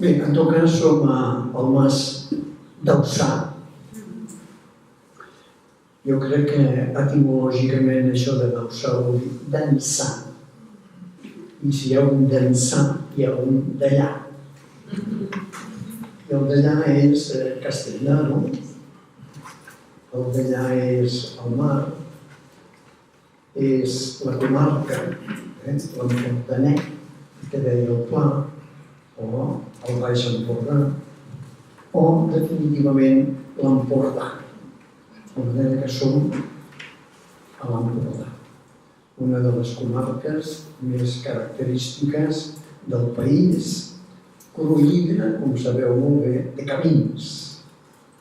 Bé, en tot cas som al Mas d'Alçà. Jo crec que etimològicament això de d'Alçà vol dir d'ençà. I si hi ha un d'ençà, hi ha un d'allà. I el d'allà és castellà, no? El d'allà és el mar, és la comarca, l'Empordanet, que deia el Pla, o el Baix Empordà, o definitivament l'Empordà, de manera que som a l'Empordà, una de les comarques més característiques del país, cruïda, com sabeu molt bé, de camins,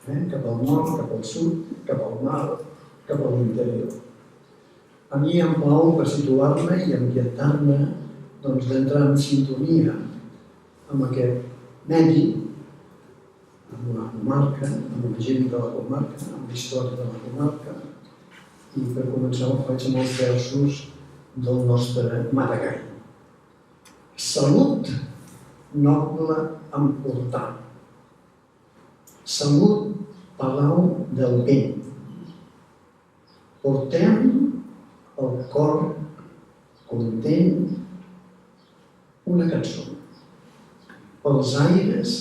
cap al nord, cap al sud, cap al mar, cap a l'interior. A mi em plau per situar-me i ambientar-me, doncs d'entrar en sintonia amb aquest medi, amb la comarca, amb la gent de la comarca, amb la història de la comarca, i per començar ho faig amb els versos del nostre Maragall. Salut, noble Empordà. Salut, palau del vent. Portem el cor content una cançó. Pels aires,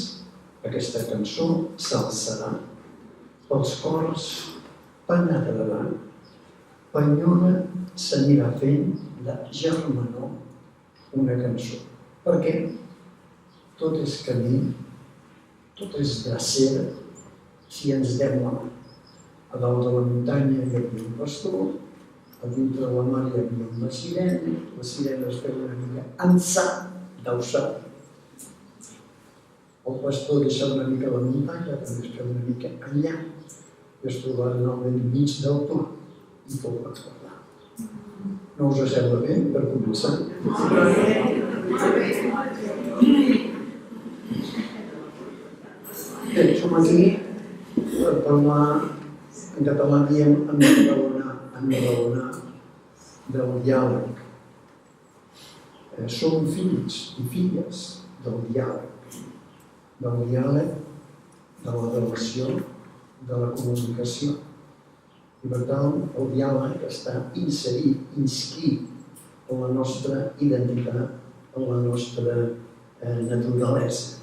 aquesta cançó s'alçarà, pels cors penetrarà, penyora s'anirà fent de germanor una cançó. Perquè tot és camí, tot és drecera, si ens dem la mà. A dalt de la muntanya hi havia un pastor, a dintre de la mar hi havia una sirena, la sirena es feia una mica ençà d'Alçà. El pastor deixava una mica la muntanya, també es feia una mica enllà, i es trobaren al mig del pla, i fou recordar. No us sembla bé per començar? Bé, som aquí per parlar, en català diem enraonar del diàleg. Som fills i filles del diàleg, de la relació, de la comunicació. I per tant, el diàleg està inserit, inscrit en la nostra identitat, en la nostra naturalesa.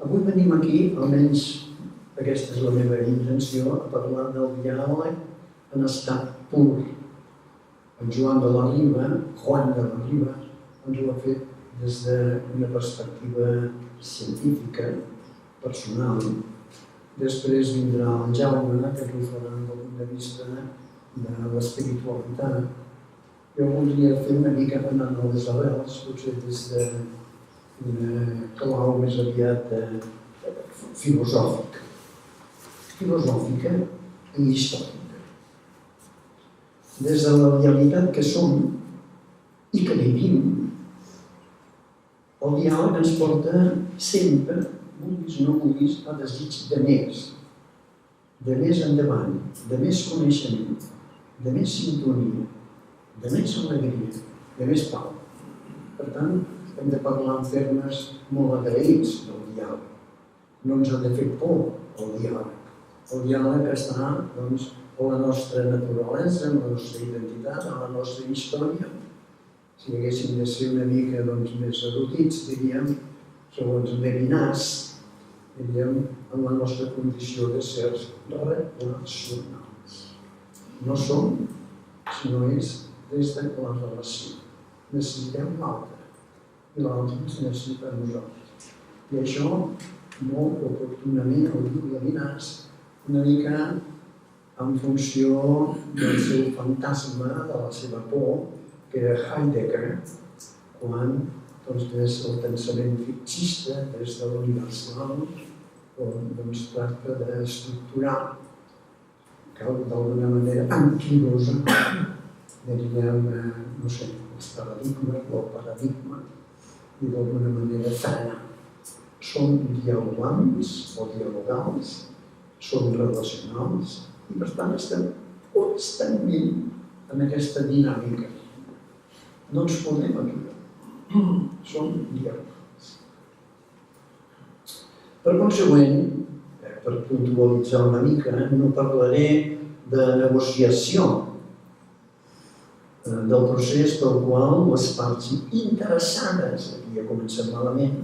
Avui venim aquí, almenys aquesta és la meva intenció, a parlar del diàleg en estat pur. En Juan de la Riva, ens ho ha fet des d'una perspectiva científica, personal. Després vindrà el Jaume, que ens ho farà des del punt de vista de l'espiritualitat. Jo voldria fer una mica anant a les arrels, potser des d'una clau més aviat filosòfica. Filosòfica i històrica. Des de la realitat que som i que vivim, el diàleg ens porta sempre, vulguis o no vulguis, a desig de més endavant, de més coneixement, de més sintonia, de més alegria, de més pau. Per tant, hem de parlar en termes molt agraïts del diàleg. No ens ha de fer por el diàleg. El diàleg està, doncs, a la nostra naturalesa, en la nostra identitat, en la nostra història. Si haguéssim de ser una mica més erudits, diríem, segons Levinas, diríem, en la nostra condició de sers relacionals. No som, sinó és des de la relació. Necessitem l'altre, i l'altre ens necessita a nosaltres. I això, molt oportunament, ho diu Levinas, una mica en funció del seu fantasma, de la seva por, que era Heidegger, quan des del pensament fixista, des de l'universal, tracta d'estructurar d'alguna manera anquilosa, diríem, no sé, els paradigmes o el paradigma, i d'alguna manera frenar. Són dialogants o dialogals, són relacionals, i per tant estem constantment en aquesta dinàmica. No ens podem aturar. Som dialogants. Per consegüent, per puntualitzar una mica, no parlaré de negociació del procés pel qual les parts interessades, aquí ja comencem malament,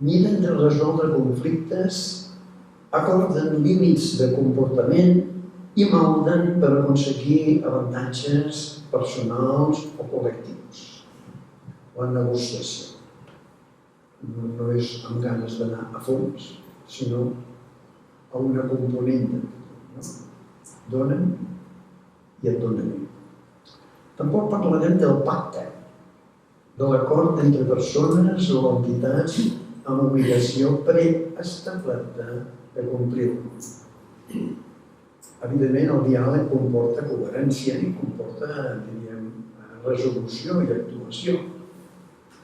miren de resoldre conflictes, acorden límits de comportament i malden per aconseguir avantatges personals o col·lectius. La negociació no és amb ganes d'anar a fons, sinó a una component. Donen i et donen. Tampoc parlarem del pacte, de l'acord entre persones o entitats amb obligació preestablerta de complir-lo. Evidentment, el diàleg comporta coherència i comporta, diríem, resolució i actuació.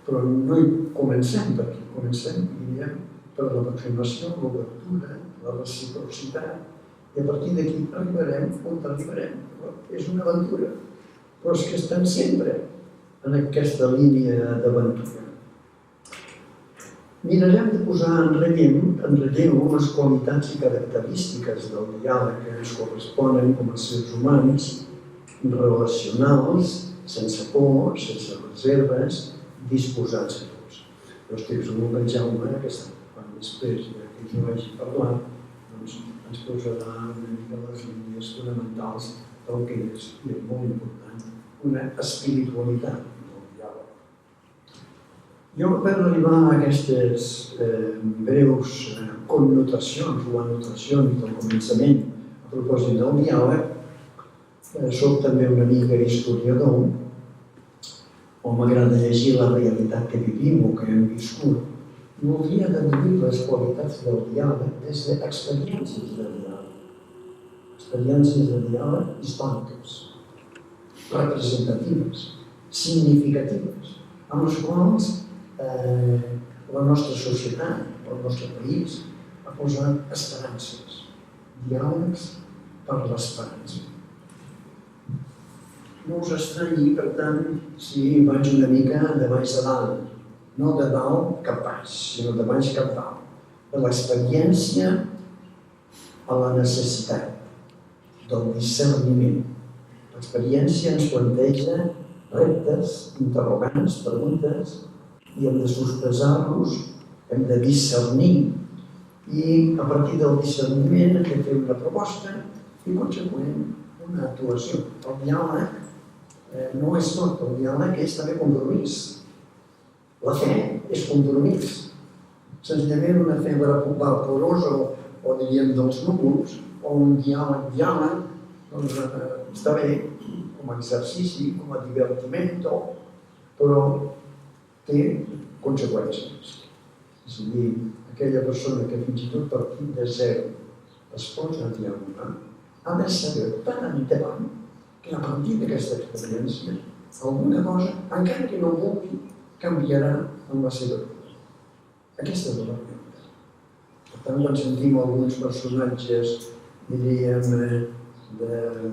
Però no hi comencem per aquí. Comencem, diríem, per l'aproximació, l'obertura, la reciprocitat. I a partir d'aquí arribarem on arribarem. És una aventura. Però és que estem sempre en aquesta línia d'aventura. Mirarem de posar en relleu les qualitats i característiques del diàleg que ens corresponen com a éssers humans, relacionals, sense por, sense reserves, disposats a tots. Jo estic segur que en Jaume, quan després que jo hagi parlat, ens posarà una mica les línies fonamentals del que és, i és molt important, una espiritualitat del diàleg. Jo, per arribar a aquestes breus connotacions o anotacions del començament a propòsit del diàleg, soc també una mica historiador, o m'agrada llegir la realitat que vivim o que hem viscut, voldria deduir les qualitats del diàleg des d'experiències de diàleg. Experiències de diàleg històriques, representatives, significatives, amb les quals la nostra societat, el nostre país, ha posat esperances, diàlegs per l'esperança. No us estranyi, per tant, si vaig una mica de baix a dalt, no de dalt cap baix, sinó de baix cap dalt, de l'experiència a la necessitat, del discerniment. L'experiència ens planteja reptes, interrogants, preguntes, i hem de sospesar-los, hem de discernir, i a partir del discerniment hem de fer una proposta i, conseqüent, una actuació. El diàleg no és tot, el diàleg és també compromís. La fe és compromís. Senzillament una fe vaporosa o diríem dels núvols, o un diàleg, doncs està bé, com a exercici, com a divertiment, però té conseqüències. És a dir, aquella persona que fins i tot partint de zero es posa a dialogar, ha de saber per endavant que a partir d'aquesta experiència alguna cosa, encara que no vulgui, canviarà en la seva vida. Aquesta és la realitat. Per tant, quan sentim alguns personatges, diríem,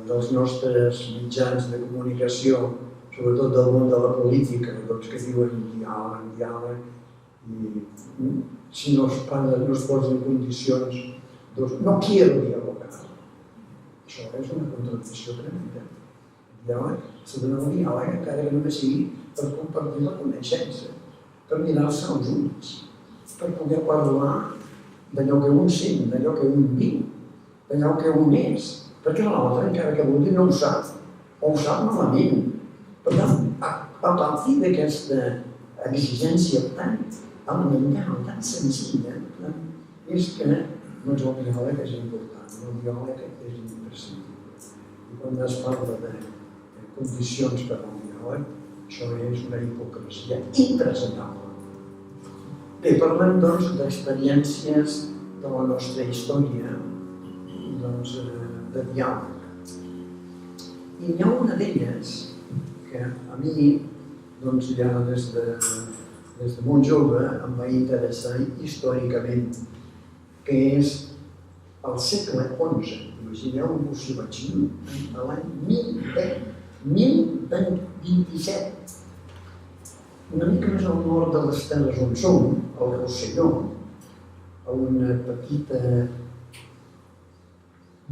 dels nostres mitjans de comunicació, sobretot del món de la política, que diuen diàleg, i si no es posen en condicions, no quiero dialogar. Això és una contradicció tremenda. El diàleg s'ha d'anar al diàleg encara que només sigui per compartir la coneixença, per mirar-se als ulls, per poder parlar d'allò que un sent, d'allò que un viu, d'allò que un és, perquè l'altre, encara que vulgui, no ho sap, o ho sap malament. Per tant, a partir d'aquesta exigència tan elemental, tan senzilla, és que el diàleg és important, el diàleg és imprescindible. I quan es parla de condicions per al diàleg, això és una hipocresia impresentable. Bé, parlem doncs d'experiències de la nostra història, de diàleg. I hi ha una d'elles que a mi, ja des de molt jove, em va interessar històricament, que és el segle XI. Imagineu-vos si vaig dir a l'any 1027. Una mica més al nord de les terres on som, al Rosselló, a una petita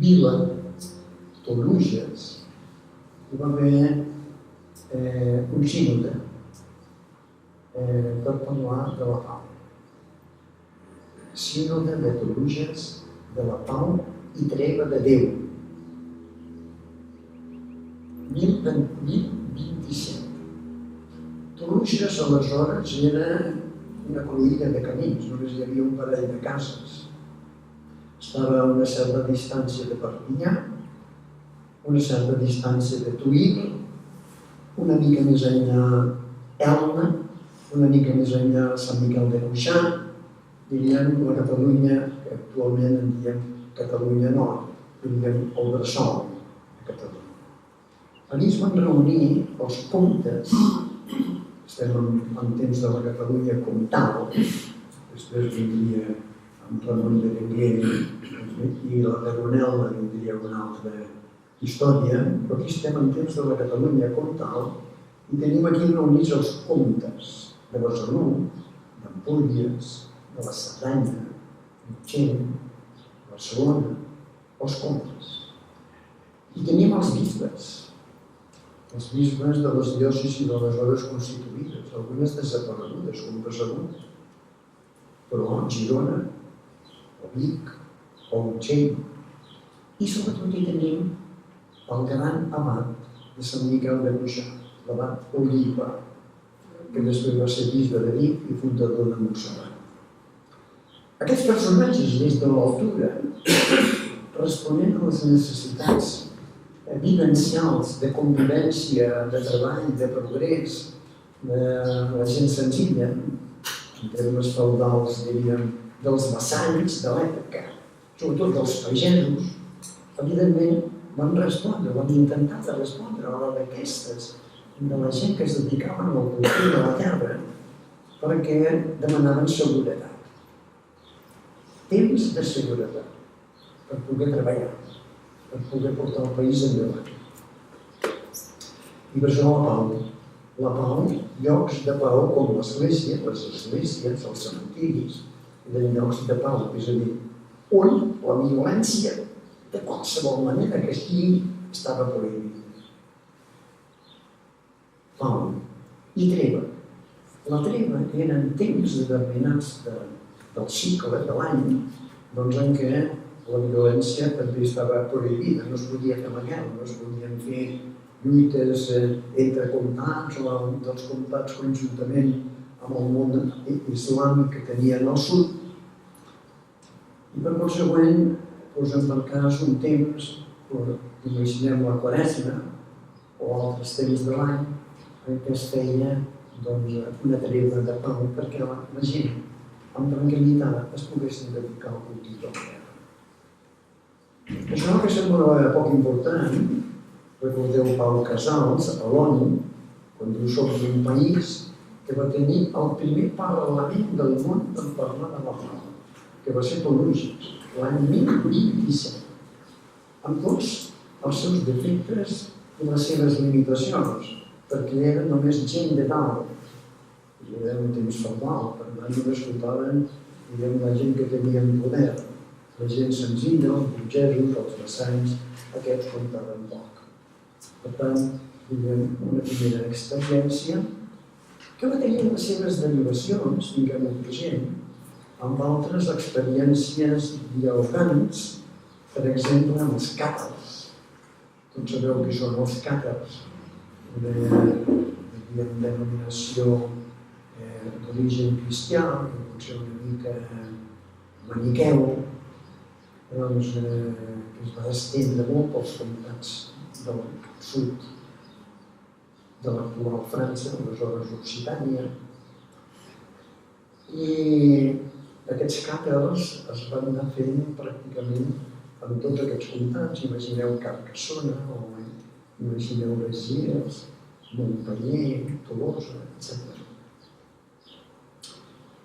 vila, Toluges, hi va haver un sínode per parlar de la pau. Sínode de Toluges, de la pau i treva de Déu. 1027. Toluges aleshores era una cruïlla de camins, només hi havia un parell de cases. Estava a una certa distància de Perpinyà, una certa distància de Tuïr, una mica més enllà Elna, una mica més enllà Sant Miquel de Cuixà, diríem la Catalunya, que actualment en diem Catalunya Nord, diríem el Bressol de Catalunya. Allí es van reunir els comtes, estem en temps de la Catalunya comtal, després vindria amb Ramon de Berenguer i la Veronella vindria una altra història, però aquí estem en temps de la Catalunya comtal i tenim aquí reunits els comtes de Besalú, d'Empúries, de la Cerdanya, d'Urgell, de Barcelona, els comtes. I tenim els bisbes de les diòcesis d'aleshores constituïdes, algunes desaparegudes, com Besalú, però Girona, o Vic, o Urgell. I sobretot hi tenim el gran abat de Sant Miquel de Cuixà, l'abat Oliva, que després va ser bisbe de Vic i fundador de Montserrat. Aquests personatges, des de l'altura, responent a les necessitats vivencials, de convivència, de treball, de progrés, de la gent senzilla, en termes feudals, diríem, dels vassalls de l'època, sobretot dels pagesos, evidentment van respondre, van intentar de respondre a la d'aquestes, de la gent que es dedicaven al cultiu de la terra, perquè demanaven seguretat. Temps de seguretat, per poder treballar, per poder portar el país endavant. I per això la pau, llocs de pau com l'església, les esglésies, els cementiris, eren llocs de pau, és a dir, on la violència de qualsevol manera que sigui estava prohibida. Pau i treva. La treva eren temps determinats del cicle, de l'any, doncs en què la violència també estava prohibida, no es podia fer la guerra, no es podien fer lluites entre comtats o dels comtats conjuntament amb el món islàmic que tenien al sud. I per consegüent, posem per cas un temps, imaginem la Quaresma o altres temps de l'any, en què es feia una treva de pau perquè la gent amb tranquil·litat es poguessin dedicar al cultiu de la terra. Això que sembla poc important, recordeu Pau Casals, a l'ONU, quan diu som un país que va tenir el primer parlament del món per parlar de la pau, que va ser Toluges, l'any 1027, amb tots els seus defectes i les seves limitacions, perquè eren només gent de dalt, i era un temps feudal, per tant només comptaven la gent que tenien poder. La gent senzilla, els burgesos, els vassalls, aquests comptaven poc. Per tant, una primera experiència que va tenir les seves derivacions, tinguem-ho present, amb altres experiències dialogants, per exemple, amb els càtars. Tots sabeu qui són els càtars, una denominació d'origen cristià, que pot ser una mica maniqueu, que es va estendre molt pels comtats del sud de l'actual França, aleshores Occitània. I aquests càtars es van anar fent pràcticament en tots aquests comtats. Imagineu Carcassona, o imagineu Besiers, Montpeller, Tolosa, etc.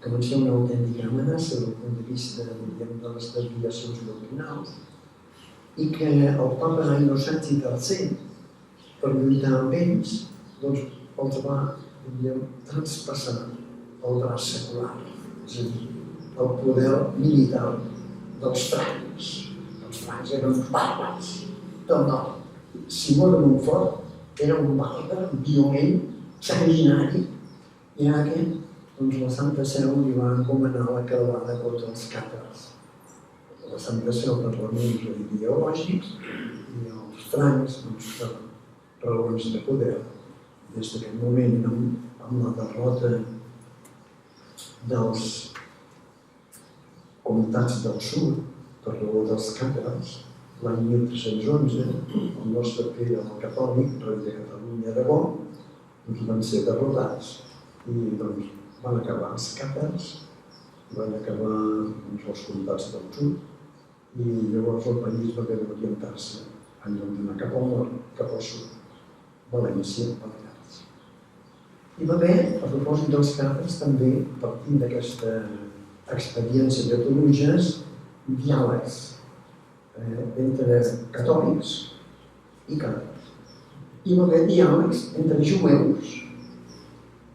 Que van ser una autèntica amenaça des del punt de vista de les desviacions doctrinals i que el papa Innocent III, per lluitar amb ells, els va traspassar el braç secular, és a dir, el poder militar dels francs. Els francs eren uns bàrbars del nord. Simó de Montfort era un bàrbar violent, sanguinari, i a aquest, la Santa Seu li va encomanar la creuada contra els càtars. La Santa Seu per raons ideològics i els francs per raons de poder. Des d'aquest moment, amb la derrota dels comtats del sud per raó dels càtars, l'any 1311, el nostre Pere el Catòlic, rei de Catalunya i Aragó, van ser derrotats i van acabar els càtars, van acabar els comtats del sud i llavors el país va haver d'orientar-se en lloc d'anar cap al nord, cap al sud, València, Balears. Hi va haver, a propòsit dels càtars, també, partint d'aquesta experiència de Toulouse, diàlegs entre catòlics i càtars. Hi va haver diàlegs entre jueus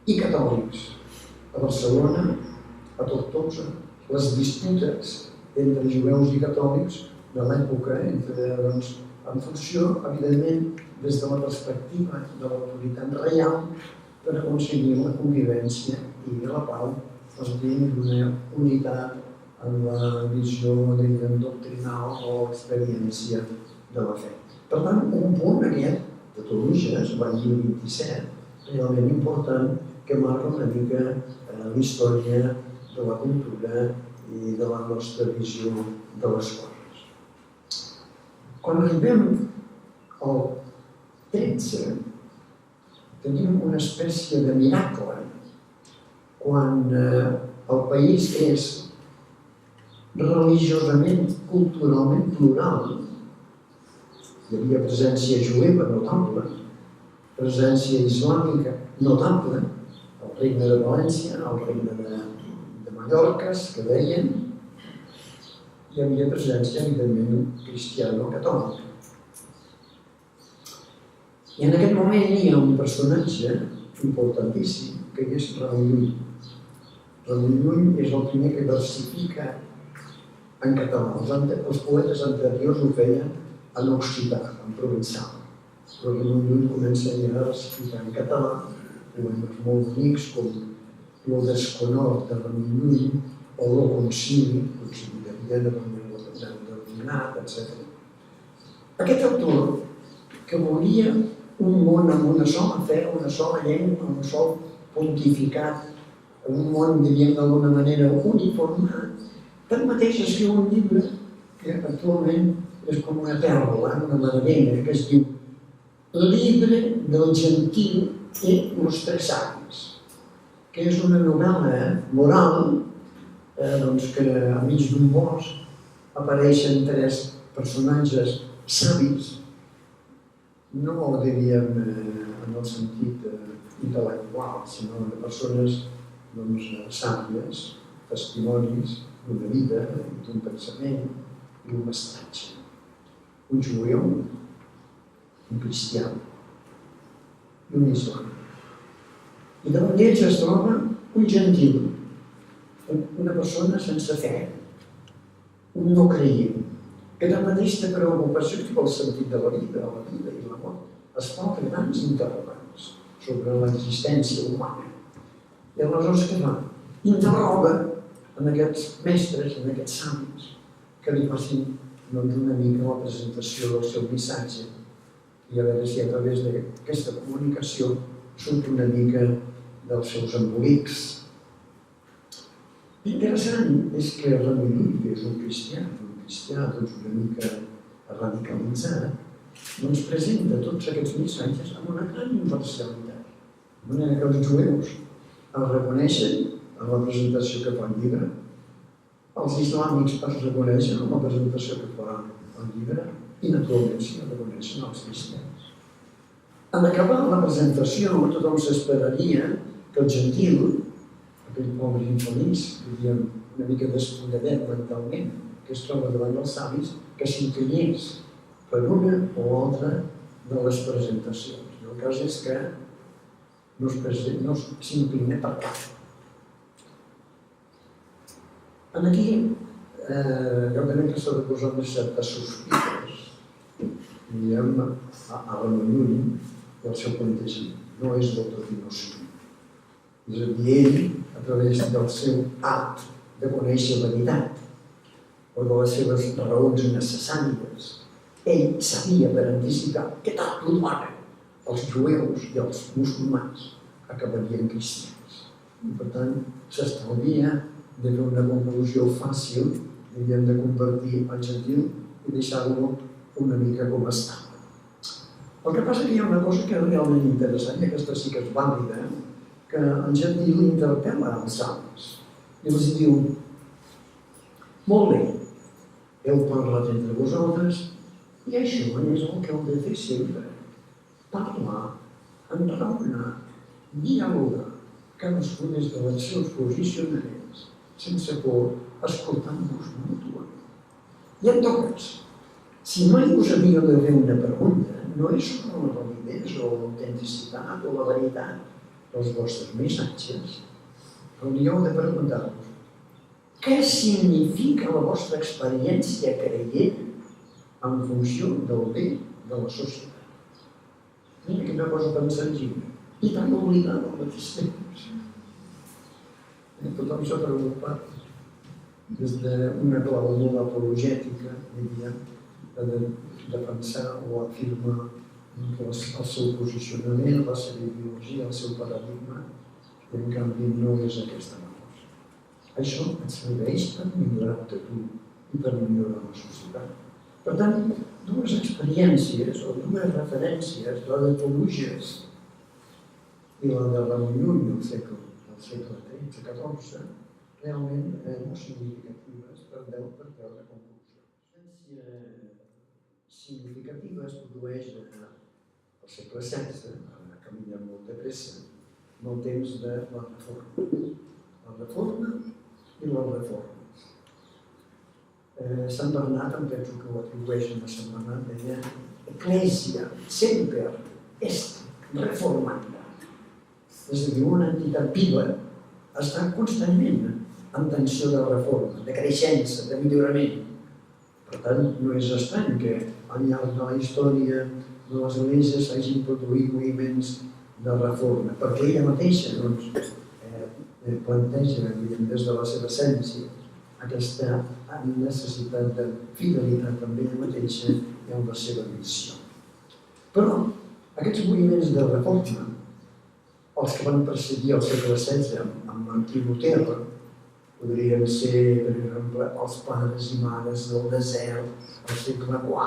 i catòlics. A Barcelona, a Tortosa, les disputes entre jueus i catòlics de l'època, en funció, evidentment, des de la perspectiva de l'autoritat reial, per aconseguir la convivència i la pau, dins d'una unitat en la visió doctrinal o experiència de la fe. Per tant, un punt aquest de Toulouse, l'any 27, realment important, que marca una mica la història de la cultura i de la nostra visió de les coses. Quan arribem al 13, tenim una espècie de miracle quan el país és religiosament, culturalment plural. Hi havia presència jueva notable, presència islàmica notable, el regne de València, el regne de Mallorca, que deien, hi havia presència, evidentment, cristiano-catòlica. I en aquest moment hi ha un personatge importantíssim, que és Ramon Llull. Ramon Llull és el primer que versifica en català. Els poetes anteriors ho feien en occità, en provençal. Però Ramon Llull comença a versificar en català poemes molt bonics com Lo desconor de Ramon Llull o Lo concili de Viena, del Donat, etc. Aquest autor, que volia un món amb una sola fe, una sola llengua, un sol pontificat, un món, diríem d'alguna manera, uniformat, tanmateix escriu un llibre que actualment és com una perla, una meravella, que es diu Libre del gentil i los tres savis, que és una novel·la moral que enmig d'un bosc apareixen tres personatges savis, no diríem en el sentit intel·lectual, sinó de persones sàvies, testimonis d'una vida, d'un pensament i un mestratge. Un jueu, un cristià i un islàmic. I davant d'ells es troba un gentil, una persona sense fe, un no creient, que tanmateix té preocupacions pel sentit de la vida i la mort. Es posa grans interrogants sobre l'existència humana. I aleshores què fa? Interroga en aquests mestres, en aquests savis, que li facin una mica la presentació del seu missatge i a veure si a través d'aquesta comunicació surt una mica dels seus embolics. L'interessant és que Ramon Llull, que és un cristià una mica radicalitzat, presenta tots aquests missatges amb una gran imparcialitat. De manera que els jueus el reconeixen en la presentació que fa el llibre, els islàmics es reconeixen en la presentació que fa el llibre i naturalment s'hi reconeixen els cristians. En acabar la presentació, tothom s'esperaria que el gentil, aquell pobre infeliç, diríem una mica despulladet mentalment, que es troba davant dels savis, que s'inclinés per una o altra de les presentacions. I el cas és que no s'inclina per cap. Aquí, jo crec que s'ha de posar unes certes sospites, diguem, a Ramon Llull i el seu plantejament. No és del tot innocent. És a dir, ell, a través del seu art de conèixer la veritat o de les seves raons necessàries, ell sabia per anticipar que tard o d'hora els jueus i els musulmans acabarien cristians. I per tant, s'estalvia de fer una conclusió fàcil, diríem, de convertir el gentil i deixar-lo una mica com estava. El que passa que hi ha una cosa que és realment interessant, i aquesta sí que és vàlida, que el gentil interpel·la als altres i els diu: molt bé, heu parlat entre vosaltres i això és el que heu de fer sempre. Parlar, enraonar, dialogar, cadascú des dels seus posicionaments, sense por, escoltant-vos mútuament. I en tot cas, si mai us havíeu de fer una pregunta, no és sobre la validesa o l'autenticitat o la veritat dels vostres missatges, hauríeu de preguntar-vos: què significa la vostra experiència creient en funció del bé de la societat? Mira quina cosa tan senzilla i tan obligada al mateix temps. Tothom s'ha preocupat des d'una clau molt apologètica, diríem, de defensar o afirmar el seu posicionament, la seva ideologia, el seu paradigma, i en canvi no és aquesta la cosa. Això et serveix per millorar-te tu i per millorar la societat. Per tant, dues experiències o dues referències, la de Toluges i la de Ramon Llull del segle XIII, realment molt significatives per treure conclusions. Significativa es produeix al segle XVI, camina molt de pressa, en el temps de la Reforma. La Reforma i les reformes. Sant Bernat, em penso que ho atribueixen a Sant Bernat, deia: Ecclesia semper est reformanda. És a dir, una entitat viva està constantment en tensió de reforma, de creixença, de millorament. Per tant, no és estrany que al llarg de la història de l'Església s'hagin produït moviments de reforma, perquè ella mateixa planteja, des de la seva essència, aquesta necessitat de fidelitat amb ella mateixa i amb la seva missió. Però aquests moviments de reforma, els que van perseguir el segle XVI amb Martí Luter, podrien ser, per exemple, els pares i mares del desert al segle IV,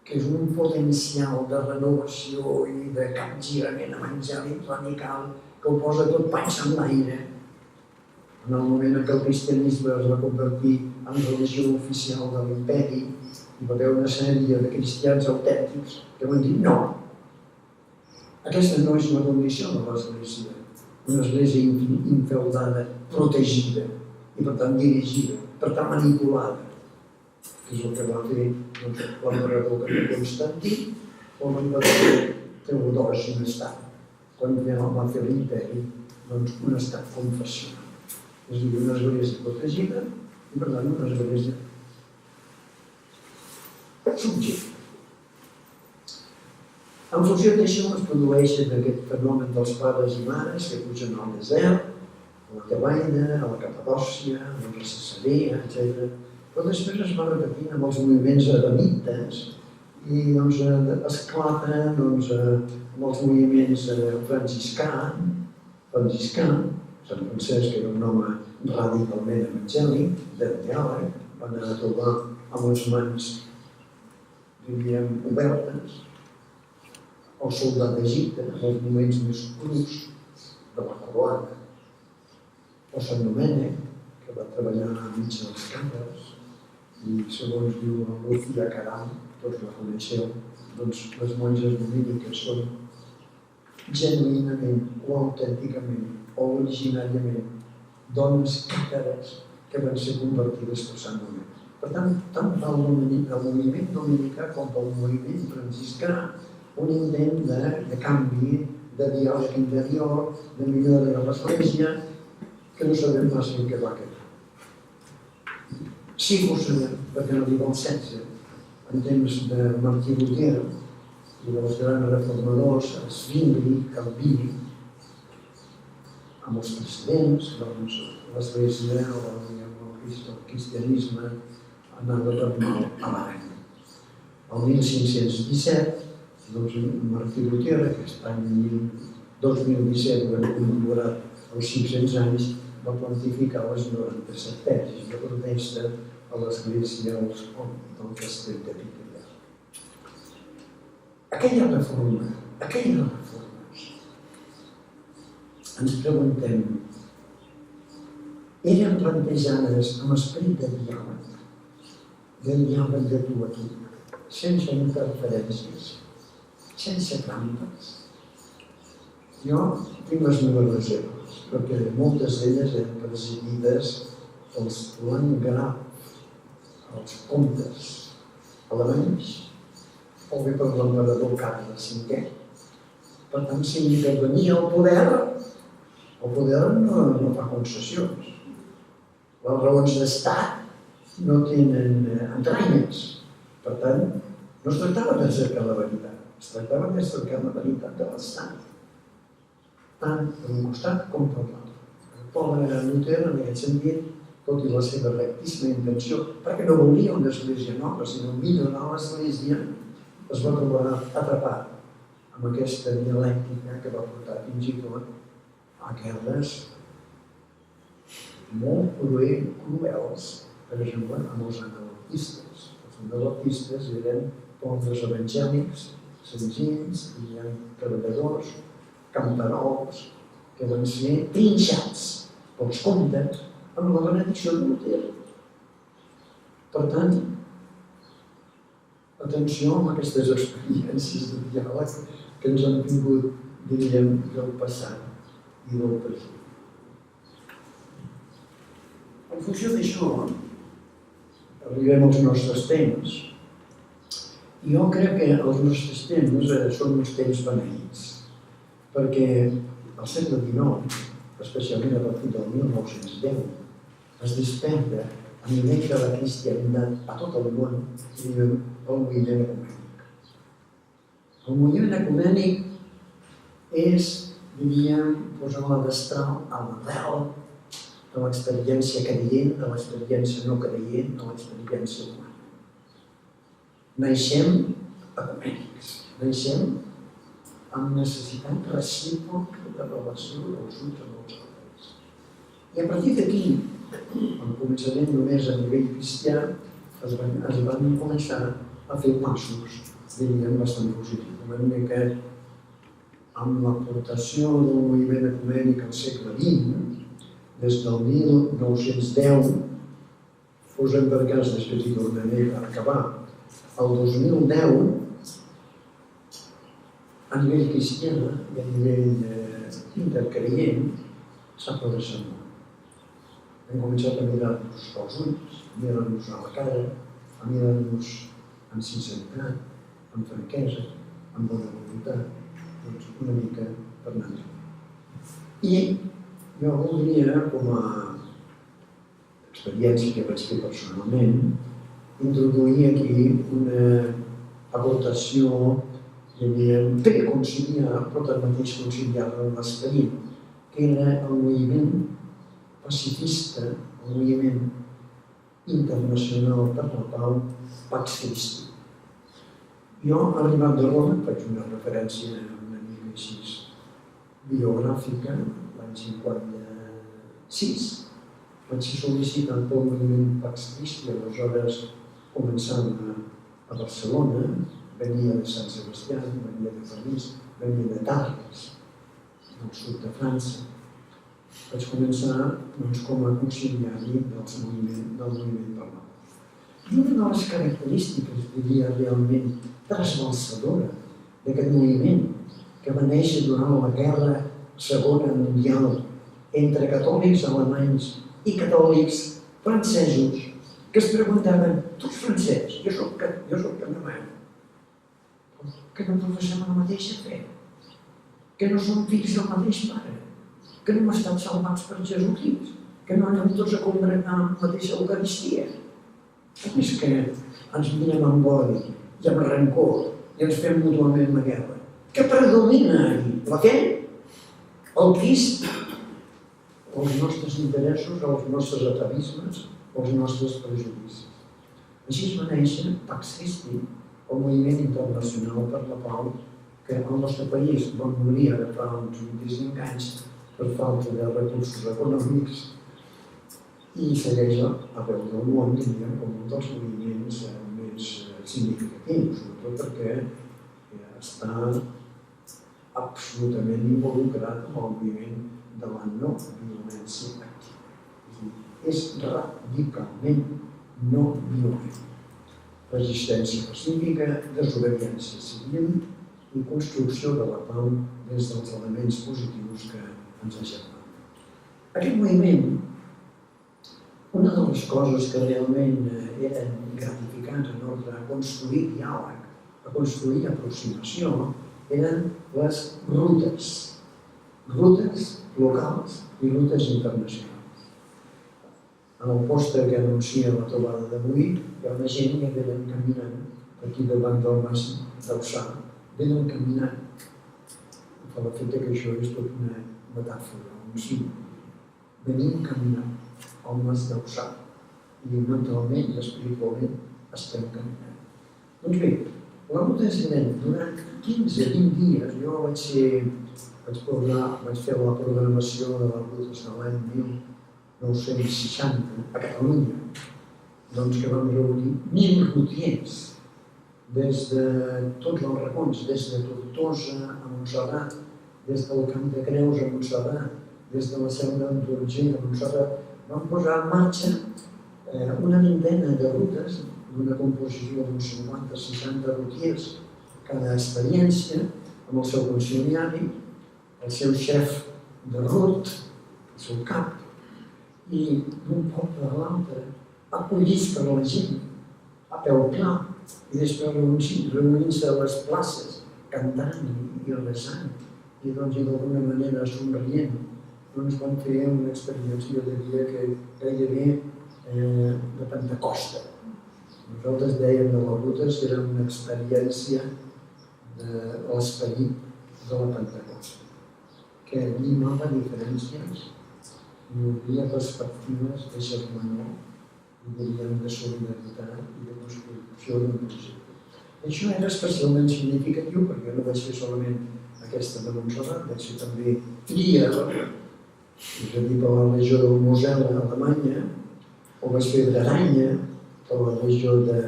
que és un potencial de renovació i de capgirament evangèlic radical que ho posa tot panxa en l'aire. En el moment en què el cristianisme es va convertir en religió oficial de l'imperi, hi va haver una sèrie de cristians autèntics que van dir: no, aquesta no és la condició de l'Església, una església infeudada, protegida i per tant dirigida, per tant manipulada, que és el que va fer l'emperador Constantí o l'emperador Teodosi més tard, quan va fer l'imperi, un estat confessional. És a dir, una església protegida i per tant una església subjecta. En funció d'això es produeix aquest fenomen dels pares i mares que pugen al desert, a la Tebaida, a la Capadòcia, a la Cesarea, etc. Però després es va repetint amb els moviments eremites i esclata amb els moviments franciscà, Sant Francesc era un home radicalment evangèlic, de diàleg, va anar a trobar amb les mans, diríem, obertes, el soldat d'Egipte, en els moments més crus de la Croada, o Sant Domènec, que va treballar enmig dels cànters, i segons diu el Lucía Caram, tots la coneixeu, doncs les monges dominiques són genuïnament o autènticament o originàriament dones càtares que van ser convertides per Sant Domènec. Per tant, tant pel moviment dominicà com pel moviment franciscà, un intent de canvi, de diàleg interior, de millora de l'Església, que no sabem massa en què va quedar. si fos, perquè no dic el 16, en temps de Martí Lutero i dels grans reformadors, Zwingli, Calvini, amb els precedents, doncs l'Església o el cristianisme anava per mal avall. El 1517, doncs Martí Lutero, aquest any 2017, quan commemorat els 500 anys, va plantificar les 97 tesis de protesta a l'Església del Castell de Picanya. Aquelles reformes, ens preguntem, eren plantejades amb esperit de diàleg de tu a tu, sense interferències, sense trampes. Jo tinc les meves reserves, perquè moltes d'elles eren presidides pels landgraf, els comtes alemanys, o bé per l'emperador Carles V. Per tant, si intervenia el poder no fa concessions. Les raons d'estat no tenen entranyes. Per tant, no es tractava de cercar la veritat, es tractava de cercar la veritat de l'estat, tant per un costat com per l'altre. El pobre Lutero, en aquest sentit, tot i la seva rectíssima intenció, perquè no volia una església nova, sinó millorar l'església, es va trobar atrapat amb aquesta dialèctica que va portar fins i tot a guerres molt cruels, per exemple, amb els anabaptistes. Els anabaptistes eren pobres evangèlics, senzills, treballadors, camperols, que van ser trinxats pels comtes amb la benedicció de Lutero. Per tant, atenció amb aquestes experiències de diàleg que ens han vingut, diríem, del passat i del present. En funció d'això, arribem als nostres temps. Jo crec que els nostres temps són uns temps beneïts, perquè al segle XIX, especialment a partir del 1910, es desperta a nivell de la cristianitat a tot el món, el moviment ecumènic. El moviment ecumènic és, diríem, posar la destral a l'arrel de l'experiència creient, de l'experiència no creient, de l'experiència humana. Naixem ecumènics, naixem amb necessitat recíproca de relació dels uns amb els altres. I a partir d'aquí, en començament només a nivell cristià, es van començar a fer passos, diríem, bastant positius. De manera que, amb l'aportació del moviment ecumènic al segle XX, des del 1910, posem per cas després i tornaré a acabar, el 2010, a nivell cristià i a nivell intercreient, s'ha progressat molt. Hem començat a mirar-nos als ulls, a mirar-nos a la cara, a mirar-nos amb sinceritat, amb franquesa, amb bona voluntat, doncs una mica per anar. I jo voldria, com a experiència que vaig fer personalment, introduir aquí una aportació, fer conciliar, però tanmateix conciliar amb l'esperit, que era el moviment pacifista, el moviment internacional per la pau, Pax Christi. Jo, arribat de Roma, faig una referència una mica així biogràfica, l'any 56, vaig ser sol·licitat pel moviment Pax Christi, aleshores començant a Barcelona, venia de Sant Sebastià, venia de París, venia de Tarbes, del sud de França. Vaig començar com a conciliari del moviment per la pau. I una de les característiques, diria, realment trasbalsadora d'aquest moviment, que va néixer durant la Guerra Segona Mundial entre catòlics alemanys i catòlics francesos, que es preguntaven, tu ets francès, jo soc alemany, que no professem la mateixa fe, que no som fills del mateix pare, que no hem estat salvats per Jesucrist, que no anem tots a congregar amb la mateixa Eucaristia. Com és que ens mirem amb odi i amb rancor i ens fem mútuament la guerra? Què predomina ahir? La fe? El Crist? Els nostres interessos, els nostres atavismes, els nostres prejudicis. Així es va néixer Pax Christi, el moviment internacional per la pau que el nostre país va morir ara fa uns 25 anys per falta de recursos econòmics i segueix arreu del món, diríem, com un dels moviments més significatius, sobretot perquè està absolutament involucrat en el moviment de la no violència activa. És radicalment no violent. Resistència pacífica, desobediència civil i construcció de la pau des dels elements positius que ens agermanen. Aquest moviment, una de les coses que realment eren gratificants en ordre a construir diàleg, a construir aproximació, eren les rutes locals i rutes internacionals. En el pòster que anuncia la trobada d'avui, hi ha una gent que venen caminant aquí davant del Mas d'Auçà, venen caminant. Fa l'efecte que això és tot una metàfora, un símbol. Venim caminant al Mas d'Auçà i mentalment i espiritualment estem caminant. Doncs bé, la ruta és lent. Durant 15-20 dies jo vaig fer la programació de les rutes de l'any 1960 a Catalunya, doncs que vam reunir 1.000 rutiers des de tots els racons, des de Tortosa a Montserrat, des del Camp de Creus a Montserrat, des de la Selva d'Urgell a Montserrat. Vam posar en marxa una vintena de rutes d'una composició d'uns 50-60 rutiers, cada experiència amb el seu conciliari, el seu xef de rut, el seu cap, i d'un poble a l'altre, acollits per la gent, a peu pla, i després reunint-se a les places, cantant i resant, i d'alguna manera somrient. Doncs vam fer una experiència, jo diria que gairebé de Pentecosta. Nosaltres dèiem de les rutes que era una experiència de l'esperit de la Pentecosta, que llimava diferències i obria perspectives de germanor, i diríem de solidaritat i de construcció d'un projecte. Això era especialment significatiu perquè no vaig fer solament aquesta de Montserrat, vaig fer també Trier, és a dir, per la regió del Mosel a Alemanya, o vaig fer Bretanya, per la regió de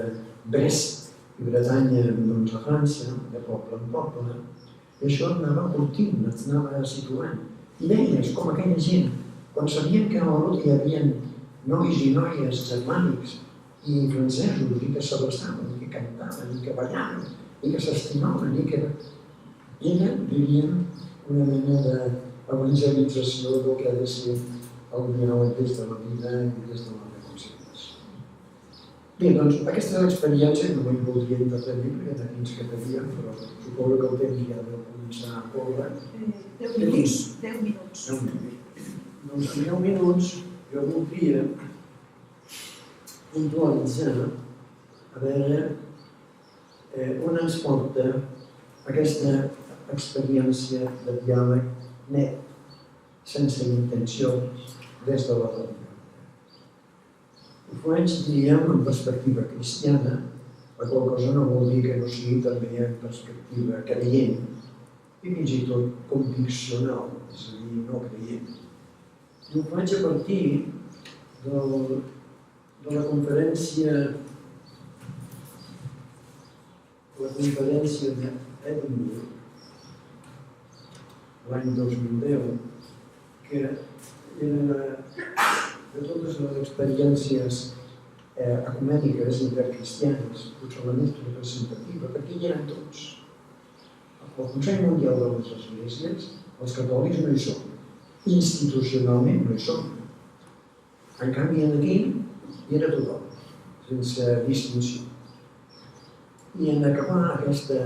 Brest i Bretanya a França, de poble en poble, i això anava curtint, anava situant. I veies com aquella gent, quan sabien que a la ruta hi havia nois i noies germànics i francesos, i que s'abraçaven, i que cantaven, i que ballaven, i que s'estimaven, i que eren, diríem, una mena d'evangelització del que ha de ser el diàleg des de la vida i des de la reconciliació. Bé, doncs, aquestes experiències no m'hi voldria intervenir perquè de fins que teníem, però suposo que el temps ja deu començar a córrer. 10 minuts. Doncs en 10 minuts jo voldria puntualitzar a veure on ens porta aquesta experiència de diàleg net, sense intencions, des de la religió. Ho faig, diríem, en perspectiva cristiana, la qual cosa no vol dir que no sigui també en perspectiva creient i fins i tot conviccional, és a dir, no creient. I ho faig a partir de la conferència d'Edimburg l'any 2010, que era de totes les experiències ecumèniques intercristianes, potser la més representativa, perquè hi eren tots. El Consell Mundial de les Esglésies, els catòlics no hi són, institucionalment no hi són. En canvi, aquí hi era tothom, sense distinció. I en acabar aquesta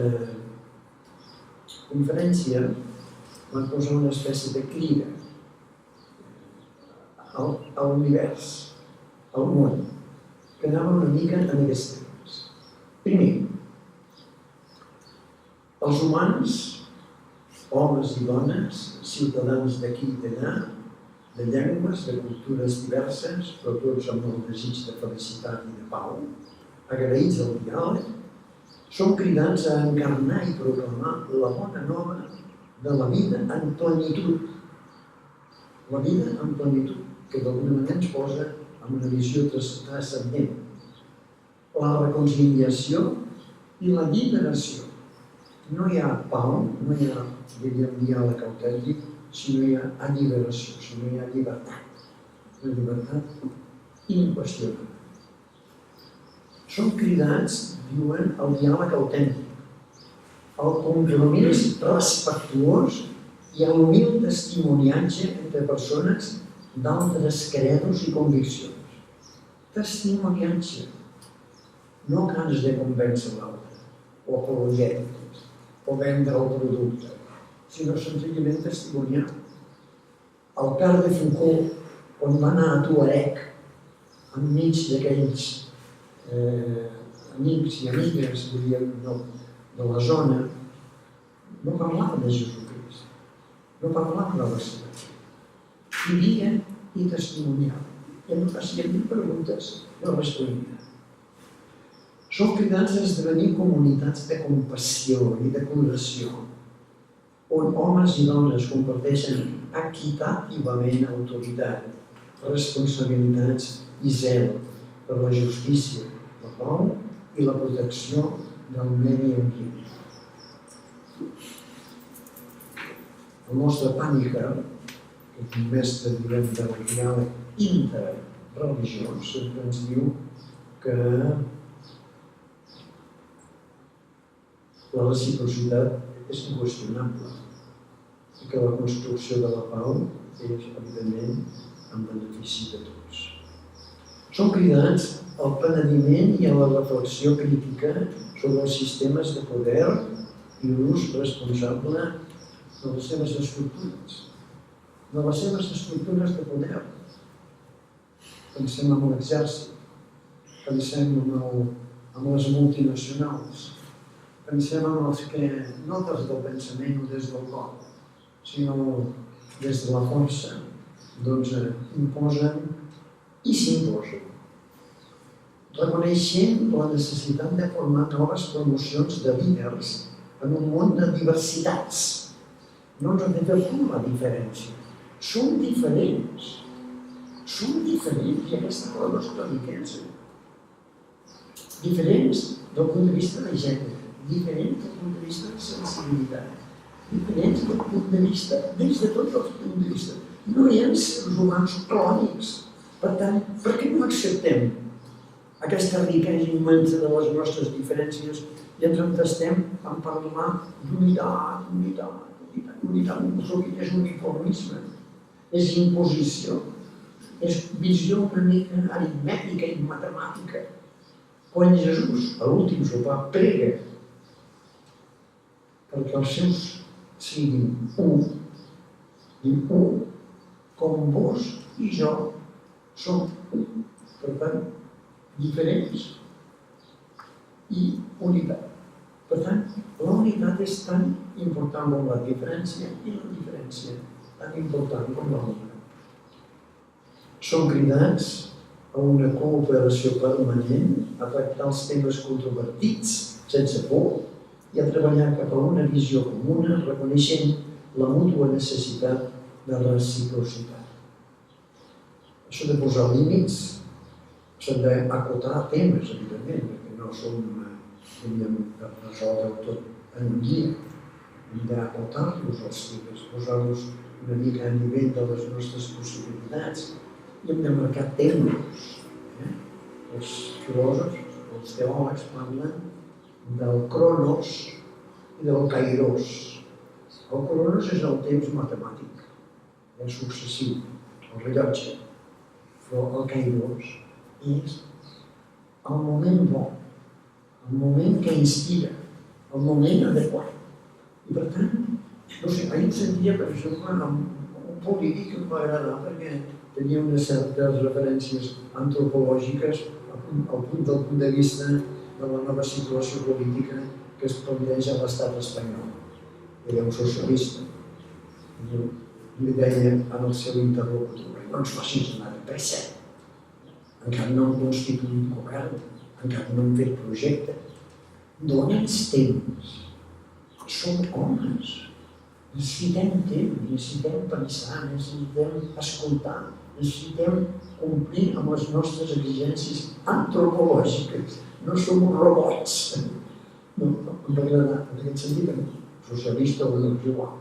conferència van posar una espècie de crida a l'univers, al món, quedava una mica en aquests temes. Primer, els humans, homes i dones, ciutadans d'aquí i d'allà, de llengües, de cultures diverses, però tots amb el desig de felicitat i de pau, agraïts al diàleg, som cridats a encarnar i proclamar la bona nova de la vida en plenitud. La vida en plenitud, que d'alguna manera ens posa en una visió transcendent. La reconciliació i la lliberació. No hi ha pau, no hi ha, diríem, diàleg autèntic, si no hi ha alliberació, si no hi ha llibertat. Una llibertat inqüestionable. Som cridats, diuen, al diàleg autèntic, al compromís respectuós i a l'humil testimoniatge entre persones d'altres credos i conviccions. Testimoniatge. No que has de convèncer l'altre, o apologètiques, o vendre el producte, sinó senzillament testimoniar. El Carles de Foucault, quan va anar a Tuareg, enmig d'aquells amics i amigues, diríem, de la zona, no parlava de Jesucrist, no parlava de la seva fe. Vivia i testimoniava. I no feien ni preguntes, no responia. Som cridats a esdevenir comunitats de compassió i de curació, on homes i dones comparteixen equitativament autoritat, responsabilitats i zel per la justícia, la pau i la protecció del medi ambient. El nostre Pàniker, que és un mestre, diguem, del diàleg interreligiós, sempre ens diu que la reciprocitat és inqüestionable i que la construcció de la pau és, evidentment, en benefici de tots. Som cridats al penediment i a la reflexió crítica sobre els sistemes de poder i l'ús responsable de les seves estructures. De les seves estructures de poder. Pensem en l'exèrcit, pensem en les multinacionals, pensem en els que, no des del pensament o des del cor, sinó des de la força, doncs imposen i s'imposen, reconeixent la necessitat de formar noves promocions de líders en un món de diversitats. No ens hem de fer por la diferència. Som diferents. Som diferents i aquesta és la nostra riquesa. Diferents del punt de vista de gènere, diferents del punt de vista de sensibilitat, diferents del punt de vista, des de tots els punts de vista. No hi ha éssers humans clònics. Per tant, per què no acceptem aquesta riquesa immensa de les nostres diferències i ens entestem a parlar d'unitat, sovint és uniformisme, és imposició, és visió una mica aritmètica i matemàtica. Quan Jesús, a l'últim sopar, prega perquè els seus siguin un, i un, com vos i jo som un. Per tant, diferents i unitat. Per tant, la unitat és tan important com la diferència i la diferència tan important com la unitat. Som cridats a una cooperació permanent, a tractar els temes controvertits sense por i a treballar cap a una visió comuna reconeixent la mútua necessitat de reciprocitat. Això de posar límits s'han d'acotar temes, evidentment, perquè no som, diríem, de resoldre tot en un dia. Hem d'acotar-los els temes, posar-los una mica a nivell de les nostres possibilitats i hem de marcar termes. Els filòsofs, els teòlegs parlen del cronos i del kairos. El cronos és el temps matemàtic, és successiu, el rellotge, però el kairos és el moment bo, el moment que inspira, el moment adequat. I per tant, no sé, ahir em sentia, per exemple, un polític que em va agradar perquè tenia unes certes referències antropològiques al punt de vista de la nova situació política que es planteja a l'estat espanyol. Era un socialista. Li deia al seu interlocutor: no ens facis anar de pressa. Encara no hem constituït govern, encara no hem fet projecte. Dóna'ns temps. Som homes. Necessitem temps, necessitem pensar, necessitem escoltar, necessitem complir amb les nostres exigències antropològiques. No som robots. No, em va agradar, en aquest sentit, socialista o no és igual.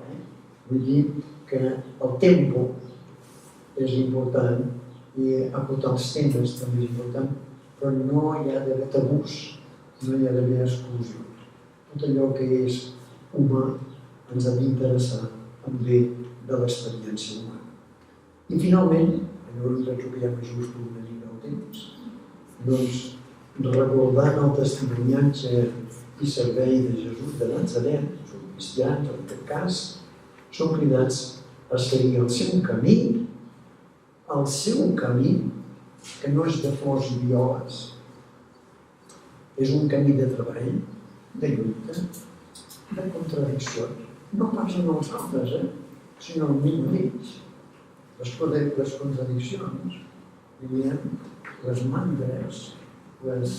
Vull dir que el tempo és important i acotar els temes també és important, però no hi ha d'haver tabús, no hi ha d'haver exclusions. Tot allò que és humà ens ha d'interessar en bé de l'experiència humana. I finalment, llavors veig que ja m'ajusto una mica al temps, doncs recordant el testimoniatge i servei de Jesús de Nazaret, som cristians en aquest cas, som cridats a seguir el seu camí, que no és de flors i violes, és un camí de treball, de lluita, de contradiccions, no pas en els altres, sinó en mi mateix. Les contradiccions, les mandres, les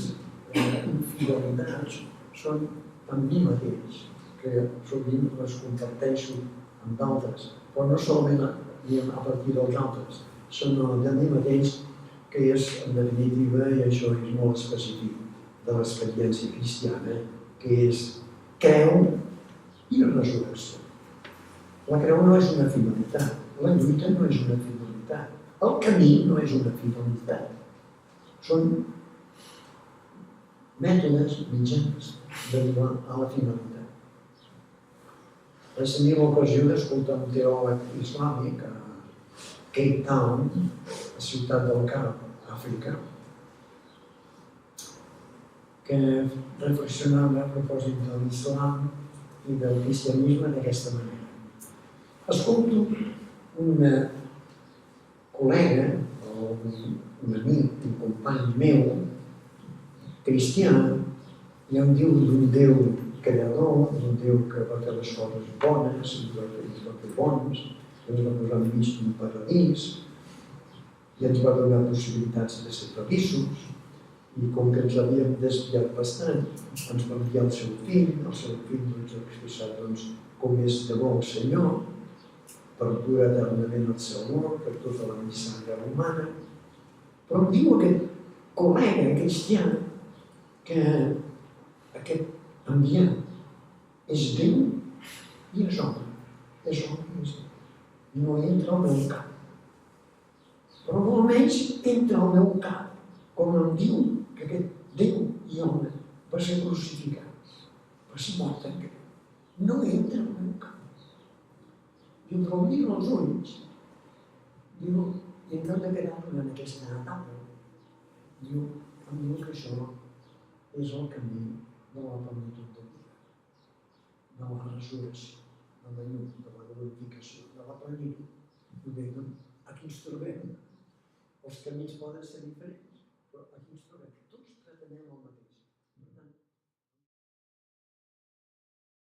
infidelitats són en mi mateix, que sovint les comparteixo amb d'altres, però no solament a partir dels altres, sinó de mi mateix, que és, en definitiva, i això és molt específic de l'experiència cristiana, que és creu i resurrecció. La creu no és una finalitat, la lluita no és una finalitat, el camí no és una finalitat. Són mètodes mitjans d'arribar a la finalitat. Vaig tenir l'ocasió d'escoltar un teòleg islàmic a Cape Town, a Ciutat del Cap, Àfrica, que reflexionava a propòsit de l'islam i del cristianisme d'aquesta manera. Escolto un col·lega, o un amic, un company meu, cristià, i em diu d'un Déu creador, d'un Déu que va fer les coses bones, i ens va fer bons, ens va posar enmig d'un paradís, i ens va donar possibilitats de ser feliços, i com que ens havíem desviat bastant, ens va enviar el seu fill ens ha expressat com és de bo el Senyor, perdura eternament el seu amor per tota la nissaga humana. Però em diu aquest col·lega cristià que aquest enviat és Déu i és home. És home i és Déu. No entra al meu cap. Però almenys entra al meu cap, com em diu que aquest Déu i home va ser crucificat, va ser mort en creu. No entra al meu cap. I em miro als ulls, diu, i en lloc de quedar-me en aquesta etapa, diu, em diu que això és el camí de la plenitud de vida, de la resurrecció, de la llum, de la glorificació, de la plenitud. I bé, aquí ens trobem. Els camins poden ser diferents, però aquí ens trobem. Tots pretenem el mateix.